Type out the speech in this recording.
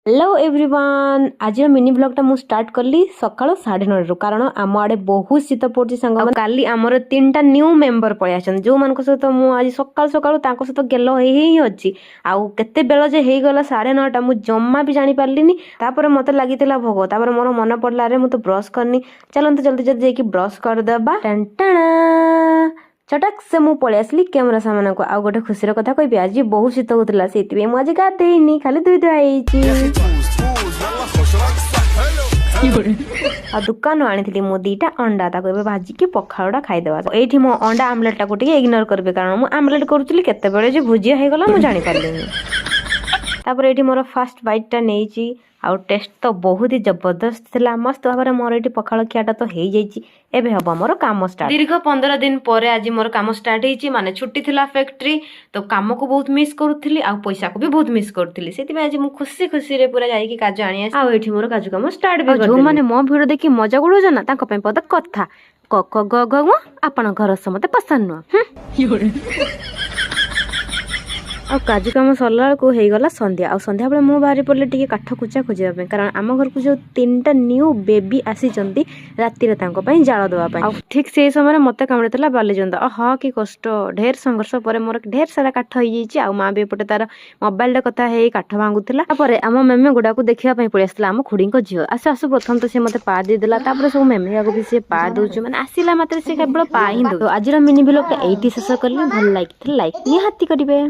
Hello everyone आज mini blog टा मु स्टार्ट कली सकाळ 9:30 कारण आम आड़े बहुत शीत पड़ुछि संग काली आमर 3टा न्यू मेंबर पळि आछन जो मान सहित मु आज सकाळ सकाळ तांको सहित गेल हेई अछि आउ केते बेल जे हेई गला 9:30 मु जम्मा भी जानि पारलिनी तापर मते लागितिला भोग तापर मोर मन पड़ला रे मु तो ब्रश करनी चलंत जल्दी जल्दी जेकी ब्रश कर देबा टंटणा चटक से मु पळि आसली कैमरा सामान को आ गोटे खुशी कथा कहबी आज बहुत शीत होतला सेति मु आज गाधेइनी खाली दुई दुई आइछि आ दुकान आनी मु 2टा अंडा ताको एबे भाजिकी पखाळडा खाइदेवा एठी मो अंडा आमलेट टाको टिके इग्नोर करबे कारण मु आमलेट करूचली केते बेले जे भुजिया हे गला मु जानि पारलिनी तापर एठी मोर फर्स्ट बाइट टा नेइची आ टेस्ट तो बहुत ही जबरदस्त थिला मस्त भाबरे मोर एठी पखाळ खियाटा तो हेई जाईची एबे हबो मोर काम स्टार्ट दीर्घ 15 दिन परे आज मोर काम स्टार्ट हेची माने छुट्टी थिला फैक्ट्री तो काम को बहुत मिस करूथली आ पैसा को भी बहुत मिस करथली सेति आज मु खुशी खुशी रे पूरा जाई कि काजू आनी आ एठी मोर काजू काम स्टार्ट भी कर जो माने मो वीडियो देखि मजा गुडो जना ताको पे पद कथा क क ग ग आपण घर समते पसंद न आ काजू काम सरला को हे गला संध्या आ संध्या बेले मु बाहरी पड़ले टिके काठ कुचा खोजिबा पे कारण आम घर को जो 3टा न्यू बेबी आसी चंती राती रे तांको पई जाळ देबा पई आ ठीक से समय मते कामड़ेतला बाली जंदा हा की कष्ट ढेर संघर्ष परे मोर ढेर सारा काठ होई जाईची आ मां बे पटे तार मोबाइल रे कथा हे काठ भांगुतला तापरे आम मेमे गुडा को देखिया पई पळि आसला आम खुडी को झियो आसे आसु प्रथम तो से मते पा दे देला तापरे सब मेमे को भी से पा दोछु माने आसीला मात्र से केवल पा ही दो आज रो मिनी ब्लॉग टा एठी शेष करली भल लाइक निहाती करिवे।